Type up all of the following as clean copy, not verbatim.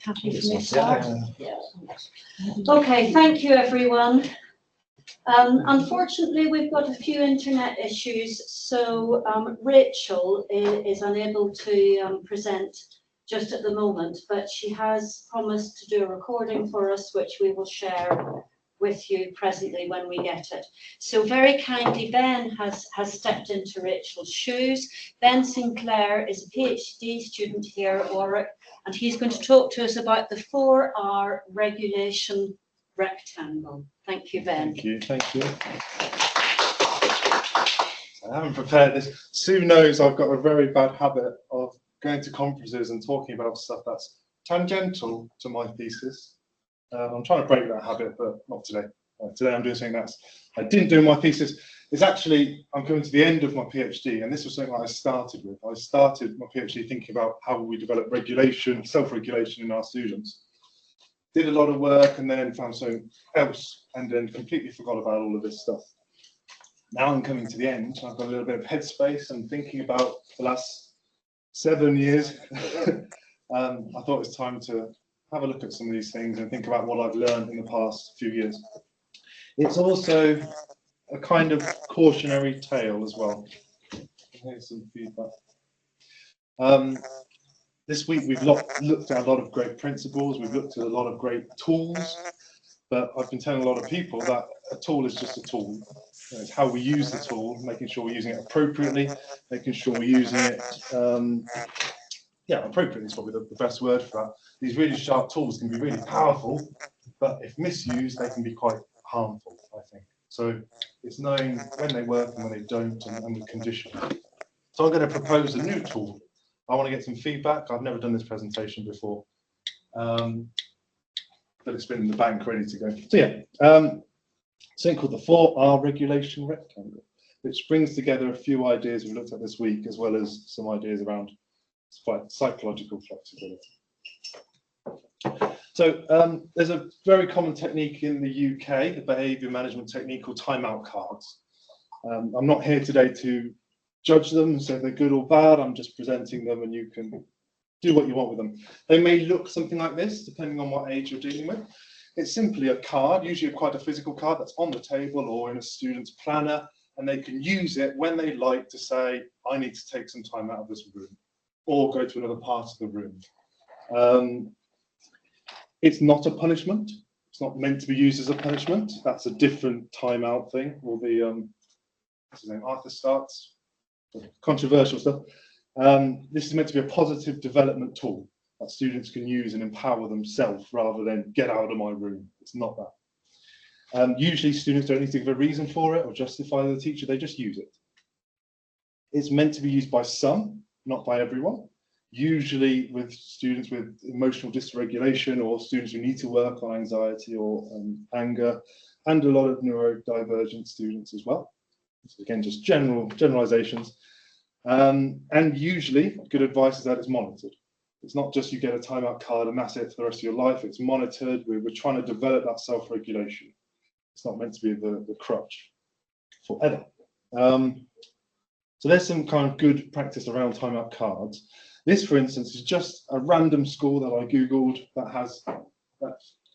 Happy for me to start? Yeah. Okay, thank you everyone. Unfortunately, we've got a few internet issues, so Rachel is unable to present just at the moment, but she has promised to do a recording for us, which we will share with you presently when we get it. So very kindly, Ben has stepped into Rachel's shoes. Ben Sinclair is a PhD student here at Warwick, and he's going to talk to us about the 4R regulation rectangle. Thank you, Ben. Thank you, thank you. I haven't prepared this. Sue knows I've got a very bad habit of going to conferences and talking about stuff that's tangential to my thesis. I'm trying to break that habit, but not today. Today I'm doing something that's I didn't do in my thesis. It's actually, I'm coming to the end of my PhD, and this was something that I started with. I started my PhD thinking about how we develop regulation, self-regulation in our students. Did a lot of work and then found something else, and then completely forgot about all of this stuff. Now I'm coming to the end. I've got a little bit of headspace and thinking about the last 7 years. I thought it was time to have a look at some of these things and think about what I've learned in the past few years. It's also a kind of cautionary tale as well. Here's some feedback. This week we've looked at a lot of great principles, we've looked at a lot of great tools, but I've been telling a lot of people that a tool is just a tool. It's how we use the tool, making sure we're using it appropriately, making sure we're using it appropriately is probably the best word for that. These really sharp tools can be really powerful, but if misused, they can be quite harmful, I think. So it's knowing when they work and when they don't, and the condition. So I'm going to propose a new tool. I want to get some feedback. I've never done this presentation before, but it's been in the bank ready to go. So yeah, something called the 4R regulation rectangle, which brings together a few ideas we've looked at this week, as well as some ideas around psychological flexibility. So there's a very common technique in the UK, a behaviour management technique called timeout cards. I'm not here today to judge them and say if they're good or bad. I'm just presenting them and you can do what you want with them. They may look something like this, depending on what age you're dealing with. It's simply a card, usually quite a physical card that's on the table or in a student's planner, and they can use it when they like to say, I need to take some time out of this room, or go to another part of the room. It's not a punishment. It's not meant to be used as a punishment. That's a different timeout thing. Or the what's his name? Arthur Starks, controversial stuff. This is meant to be a positive development tool that students can use and empower themselves rather than get out of my room. It's not that. Usually students don't need to give a reason for it or justify to the teacher. They just use it. It's meant to be used by some, not by everyone. Usually with students with emotional dysregulation or students who need to work on anxiety or anger, and a lot of neurodivergent students as well. So again, just generalizations. And usually good advice is that it's monitored. It's not just you get a timeout card and that's it for the rest of your life. It's monitored. We're trying to develop that self-regulation. It's not meant to be the crutch forever. So there's some kind of good practice around timeout cards. This, for instance, is just a random school that I Googled that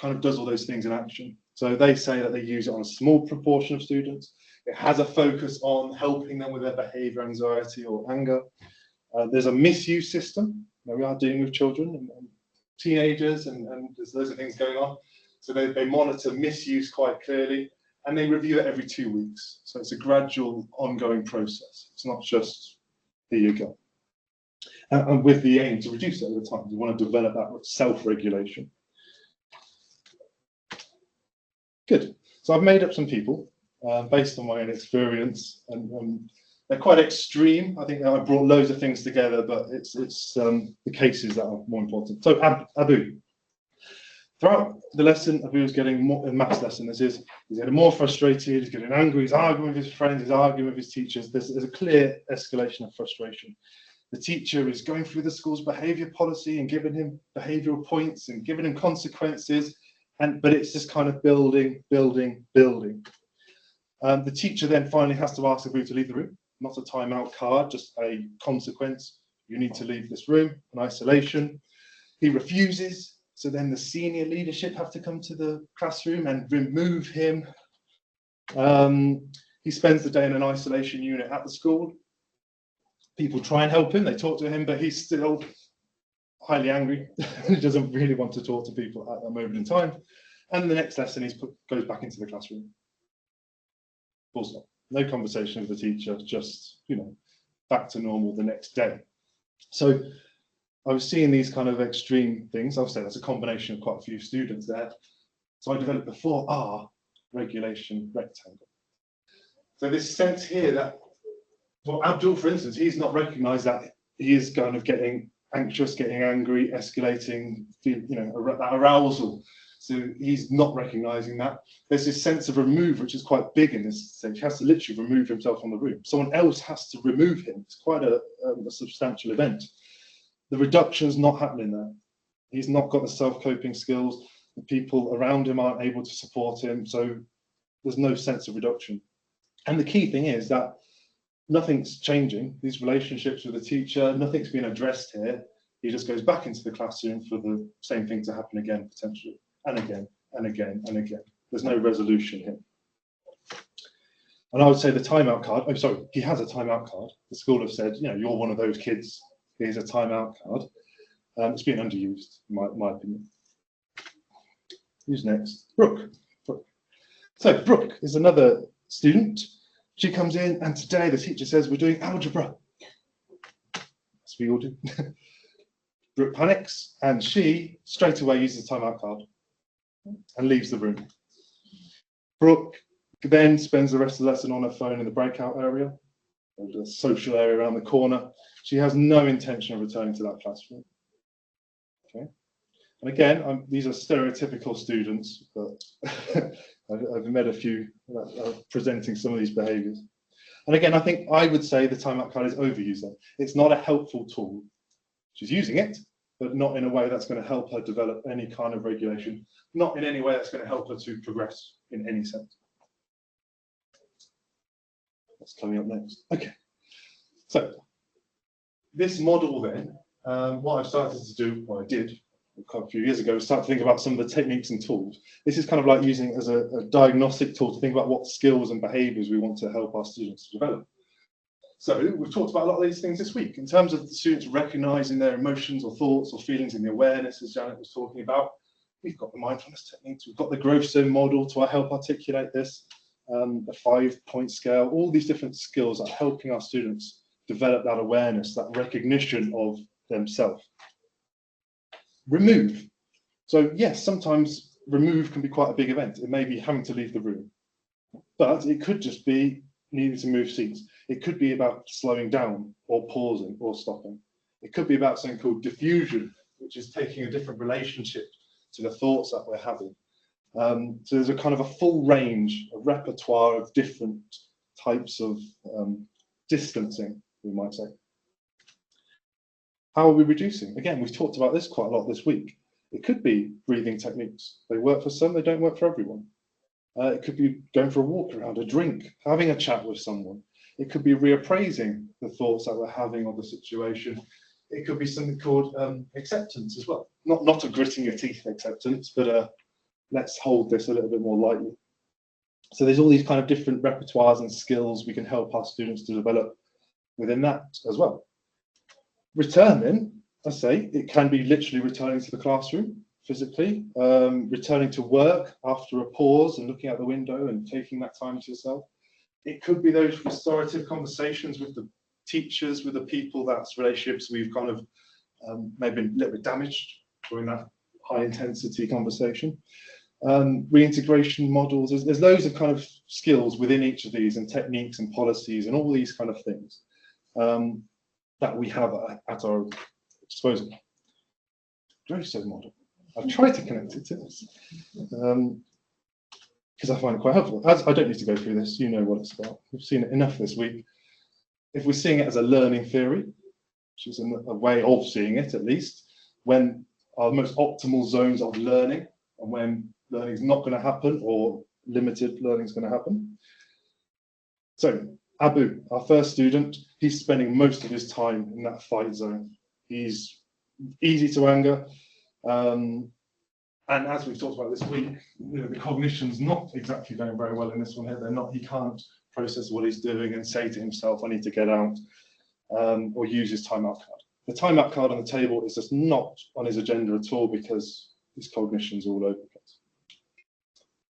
kind of does all those things in action. So they say that they use it on a small proportion of students. It has a focus on helping them with their behavior, anxiety or anger. There's a misuse system. Now we are dealing with children and teenagers, and there's loads of things going on. So they monitor misuse quite clearly, and they review it every 2 weeks. So it's a gradual, ongoing process. It's not just, here you go. And with the aim to reduce it over time. We want to develop that self-regulation. Good. So I've made up some people based on my own experience, and they're quite extreme. I think I brought loads of things together, but it's the cases that are more important. So Abu. Throughout the lesson, Abu was getting more, a maths lesson. He's getting more frustrated, he's getting angry, he's arguing with his friends, he's arguing with his teachers. There's a clear escalation of frustration. The teacher is going through the school's behaviour policy and giving him behavioural points and giving him consequences, but it's just kind of building. The teacher then finally has to ask Abu to leave the room, not a timeout card, just a consequence. You need to leave this room, an isolation. He refuses, So then the senior leadership have to come to the classroom and remove him. He spends the day in an isolation unit at the school. People try and help him, they talk to him, but he's still highly angry. He doesn't really want to talk to people at that moment in time. And the next lesson, goes back into the classroom. Full stop. No conversation with the teacher, just, back to normal the next day. So I was seeing these kind of extreme things. I would say that's a combination of quite a few students there. So I developed the 4R regulation rectangle. So this sense here that, well, Abdul, for instance, he's not recognised that he is kind of getting anxious, getting angry, escalating, that arousal. So he's not recognising that. There's this sense of remove, which is quite big in this stage. He has to literally remove himself from the room. Someone else has to remove him. It's quite a substantial event. The reduction's not happening there. He's not got the self-coping skills. The people around him aren't able to support him. So there's no sense of reduction. And the key thing is that nothing's changing. These relationships with the teacher, nothing's been addressed here. He just goes back into the classroom for the same thing to happen again, potentially, and again, and again, and again. There's no resolution here. And I would say the timeout card, I'm sorry, he has a timeout card. The school have said, you're one of those kids, here's a timeout card. It's been underused, in my opinion. Who's next? Brooke. So Brooke is another student. She comes in, and today the teacher says we're doing algebra. As we all do. Brooke panics, and she straight away uses the timeout card and leaves the room. Brooke then spends the rest of the lesson on her phone in the breakout area, the social area around the corner. She has no intention of returning to that classroom. Okay. And again, these are stereotypical students, but I've met a few presenting some of these behaviours. And again, I would say the timeout card is overused. It's not a helpful tool. She's using it, but not in a way that's going to help her develop any kind of regulation, not in any way that's going to help her to progress in any sense. That's coming up next. Okay. So this model then, what I've started to do, well, I did quite a few years ago, start to think about some of the techniques and tools. This is kind of like using it as a diagnostic tool to think about what skills and behaviours we want to help our students to develop. So we've talked about a lot of these things this week in terms of the students recognising their emotions or thoughts or feelings in the awareness, as Janet was talking about. We've got the mindfulness techniques, we've got the growth zone model to help articulate this, the 5-point scale, all these different skills that are helping our students develop that awareness, that recognition of themselves. Remove. So yes, sometimes remove can be quite a big event. It may be having to leave the room, but it could just be needing to move seats. It could be about slowing down or pausing or stopping. It could be about something called diffusion, which is taking a different relationship to the thoughts that we're having. So there's a kind of a full range, a repertoire of different types of distancing, we might say. How are we reducing? Again, we've talked about this quite a lot this week. It could be breathing techniques. They work for some, they don't work for everyone. It could be going for a walk around, a drink, having a chat with someone. It could be reappraising the thoughts that we're having of the situation. It could be something called acceptance as well. Not a gritting your teeth acceptance, but let's hold this a little bit more lightly. So there's all these kind of different repertoires and skills we can help our students to develop within that as well. Returning, I say, it can be literally returning to the classroom physically, returning to work after a pause and looking out the window and taking that time to yourself. It could be those restorative conversations with the teachers, with the people, that's relationships we've kind of maybe a little bit damaged during that high intensity conversation. Reintegration models, there's loads of kind of skills within each of these and techniques and policies and all these kind of things that we have at our disposal. Growth zone model. I've tried to connect it to this because I find it quite helpful. As I don't need to go through this, you know what it's about. We've seen it enough this week. If we're seeing it as a learning theory, which is a way of seeing it at least, when our most optimal zones of learning and when learning is not going to happen or limited learning is going to happen. So Abu, our first student, he's spending most of his time in that fight zone. He's easy to anger. And as we've talked about this week, the cognition's not exactly going very well in this one here. He can't process what he's doing and say to himself, I need to get out, or use his timeout card. The timeout card on the table is just not on his agenda at all because his cognition's all over the place.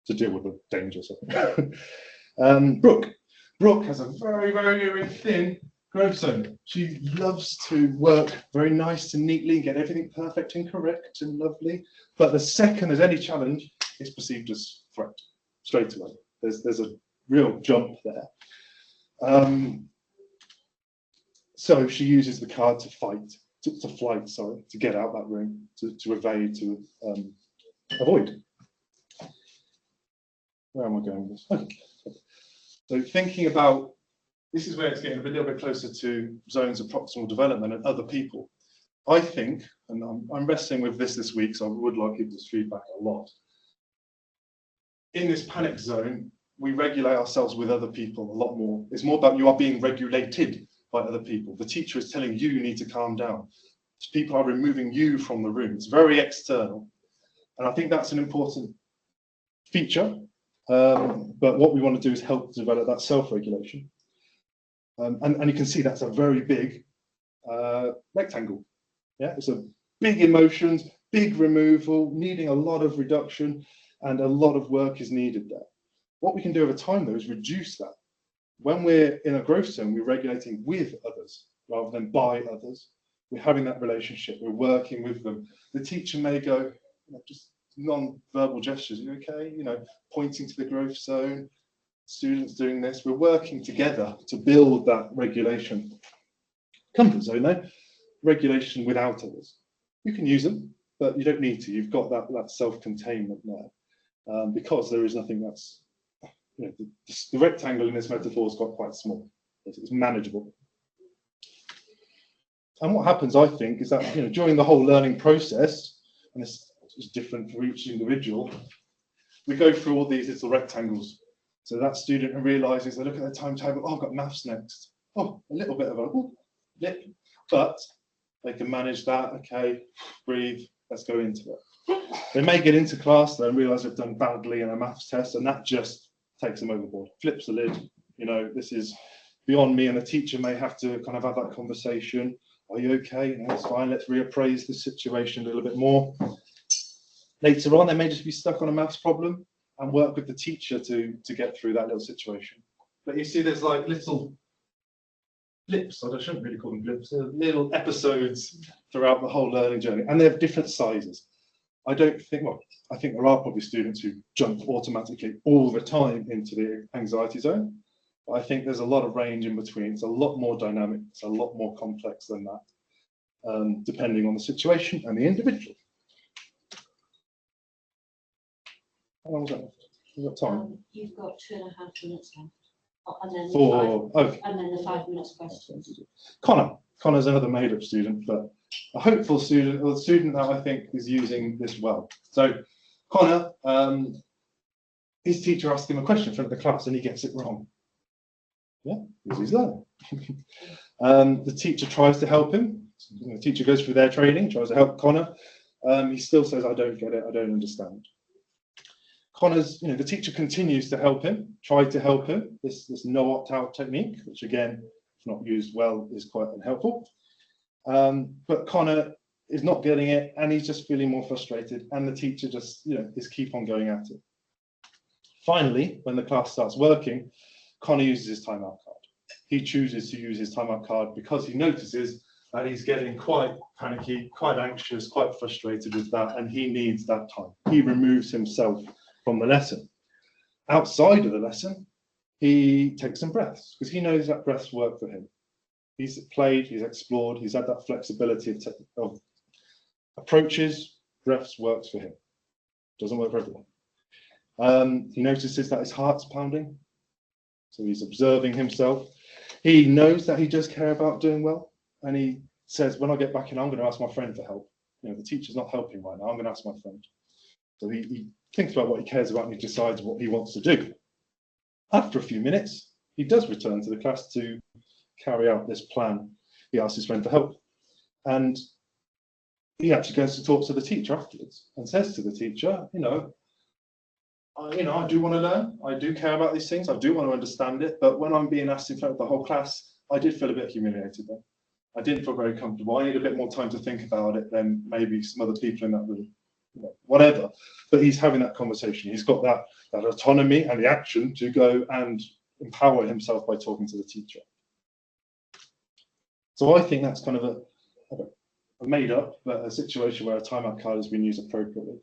To deal with the dangers of it. Brooke has a very, very, very thin growth zone. She loves to work very nice and neatly, get everything perfect and correct and lovely. But the second there's any challenge, it's perceived as threat straight away. There's a real jump there. So she uses the card to flight, to get out that room, to evade, to avoid. Where am I going with this? Okay. So thinking about, this is where it's getting a little bit closer to zones of proximal development and other people. I think, and I'm wrestling with this week, so I would like people's feedback a lot. In this panic zone, we regulate ourselves with other people a lot more. It's more about you are being regulated by other people. The teacher is telling you you need to calm down. People are removing you from the room. It's very external. And I think that's an important feature. But what we want to do is help develop that self-regulation. And you can see that's a very big rectangle. Yeah, it's a big emotions, big removal, needing a lot of reduction, and a lot of work is needed there. What we can do over time, though, is reduce that. When we're in a growth zone, we're regulating with others rather than by others. We're having that relationship. We're working with them. The teacher may go, just non-verbal gestures. Are you okay? Pointing to the growth zone. Students doing this. We're working together to build that regulation. Comfort zone, though, regulation without others. You can use them, but you don't need to. You've got that self-containment there, because there is nothing that's. The rectangle in this metaphor has got quite small. It's manageable. And what happens, I think, is that during the whole learning process, and this is different for each individual, we go through all these little rectangles. So that student who realises, they look at their timetable, oh, I've got maths next. Oh, a little bit of a lip, but they can manage that. Okay, breathe, let's go into it. They may get into class though and realise they've done badly in a maths test, and that just takes them overboard, flips the lid. This is beyond me, and the teacher may have to kind of have that conversation. Are you okay? It's fine. Let's reappraise the situation a little bit more. Later on, they may just be stuck on a maths problem and work with the teacher to get through that little situation. But you see, there's like little blips. I shouldn't really call them blips. They're little episodes throughout the whole learning journey, and they have different sizes. I think there are probably students who jump automatically all the time into the anxiety zone. But I think there's a lot of range in between. It's a lot more dynamic. It's a lot more complex than that, depending on the situation and the individual. How long was that? We've got time. You've got 2.5 minutes left. And then, and then the 5 minutes questions. Connor's another made-up student, but a hopeful student, or a student that I think is using this well. So Connor, his teacher asked him a question in front of the class and he gets it wrong. Yeah, because he's learning. The teacher tries to help him. The teacher goes through their training, tries to help Connor. He still says, I don't get it, I don't understand. Connor's, the teacher continues to help him, tried to help him. This no opt-out technique, which again, if not used well, is quite unhelpful. But Connor is not getting it, and he's just feeling more frustrated, and the teacher just, is keep on going at it. Finally, when the class starts working, Connor uses his timeout card. He chooses to use his timeout card because he notices that he's getting quite panicky, quite anxious, quite frustrated with that, and he needs that time. He removes himself from the lesson. Outside of the lesson, he takes some breaths because he knows that breaths work for him. He's played, he's explored, he's had that flexibility of approaches. Breaths works for him. Doesn't work for everyone. He notices that his heart's pounding, so he's observing himself. He knows that he does care about doing well, and he says, when I get back in, I'm going to ask my friend for help. The teacher's not helping right now, I'm going to ask my friend. So he thinks about what he cares about and he decides what he wants to do. After a few minutes, he does return to the class to carry out this plan. He asks his friend for help. And he actually goes to talk to the teacher afterwards and says to the teacher, I do want to learn. I do care about these things. I do want to understand it. But when I'm being asked in front of the whole class, I did feel a bit humiliated then. I didn't feel very comfortable. I need a bit more time to think about it than maybe some other people in that room, whatever. But he's having that conversation. He's got that autonomy and the action to go and empower himself by talking to the teacher. So I think that's kind of a made up, but a situation where a timeout card has been used appropriately.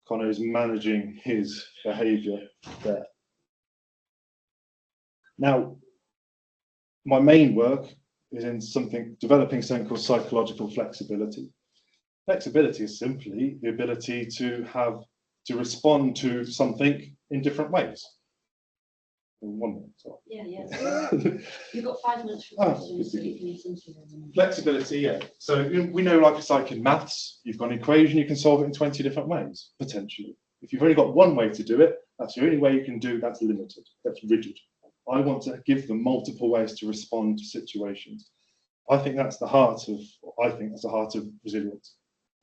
Connor is managing his behaviour there. Now, my main work is in developing something called psychological flexibility. Flexibility is simply the ability to respond to something in different ways. 1 minute, sorry. Yeah. You've got 5 minutes for questions, so you can listen to them. Flexibility, yeah. So we know, like it's like in maths, you've got an equation, you can solve it in 20 different ways, potentially. If you've only got one way to do it, that's the only way you can do, that's limited, that's rigid. I want to give them multiple ways to respond to situations. I think that's the heart of resilience.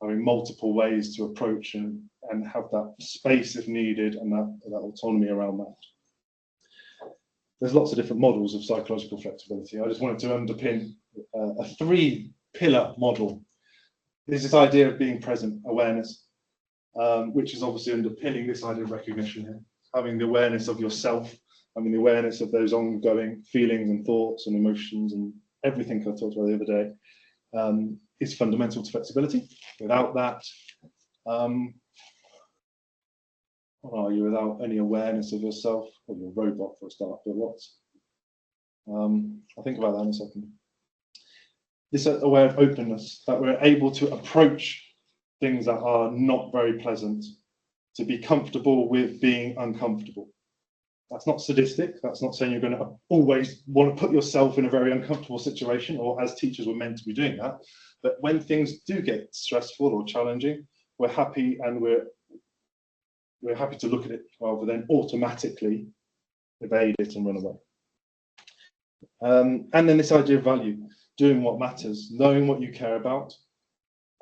Having multiple ways to approach and have that space if needed and that autonomy around that. There's lots of different models of psychological flexibility. I just wanted to underpin a 3-pillar model. There's this idea of being present, awareness, which is obviously underpinning this idea of recognition here. Having the awareness of yourself, having the awareness of those ongoing feelings and thoughts and emotions and everything I talked about the other day is fundamental to flexibility. Without that, what are you without any awareness of yourself? Well, you're a robot for a start, but what? I'll think about that in a second. This aware of openness, that we're able to approach things that are not very pleasant, to be comfortable with being uncomfortable. That's not sadistic. That's not saying you're going to always want to put yourself in a very uncomfortable situation, or as teachers we're meant to be doing that. But when things do get stressful or challenging, we're happy and we're happy to look at it rather than automatically evade it and run away. And then this idea of value, doing what matters, knowing what you care about,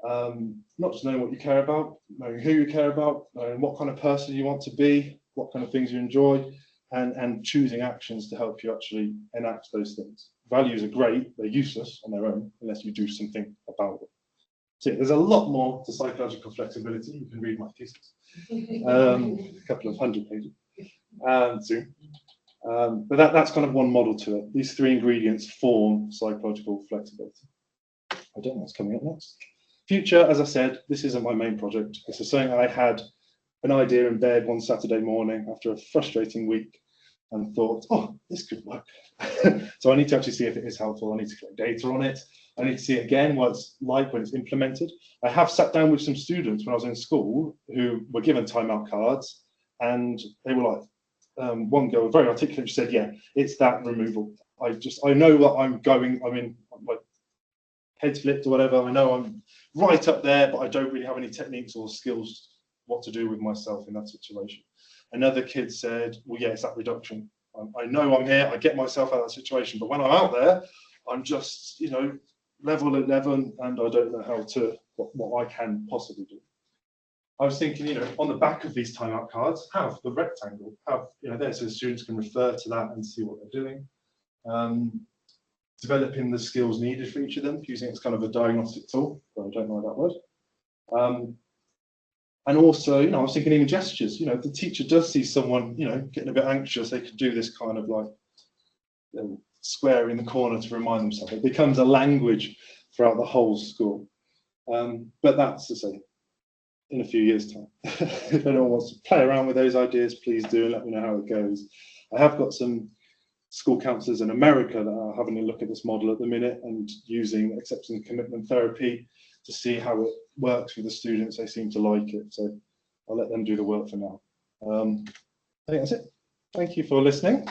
not just knowing what you care about, knowing who you care about, knowing what kind of person you want to be, what kind of things you enjoy, and choosing actions to help you actually enact those things. Values are great, they're useless on their own unless you do something about it. So there's a lot more to psychological flexibility. You can read my thesis, a couple of 100 pages soon. But that's kind of one model to it. These 3 ingredients form psychological flexibility. I don't know what's coming up next. Future, as I said, this isn't my main project. This is something I had an idea in bed one Saturday morning after a frustrating week and thought, oh, this could work. So I need to actually see if it is helpful. I need to collect data on it. I need to see again what it's like when it's implemented. I have sat down with some students when I was in school who were given timeout cards, and they were like, one girl very articulate said, yeah, it's that removal. I know that I'm like head flipped or whatever. I know I'm right up there, but I don't really have any techniques or skills what to do with myself in that situation. Another kid said, well, yeah, it's that reduction. I know I'm here, I get myself out of that situation, but when I'm out there, I'm just, level 11 and I don't know how to, what I can possibly do. I was thinking, on the back of these timeout cards, have the rectangle, have, there so the students can refer to that and see what they're doing. Developing the skills needed for each of them, using it as kind of a diagnostic tool, but I don't know that word. And also, I was thinking even gestures, if the teacher does see someone, getting a bit anxious, they could do this kind of like square in the corner to remind themselves. It becomes a language throughout the whole school. But that's to say, in a few years' time. If anyone wants to play around with those ideas, please do and let me know how it goes. I have got some school counsellors in America that are having a look at this model at the minute and using acceptance and commitment therapy to see how it works with the students. They seem to like it, so I'll let them do the work for now. I think that's it. Thank you for listening.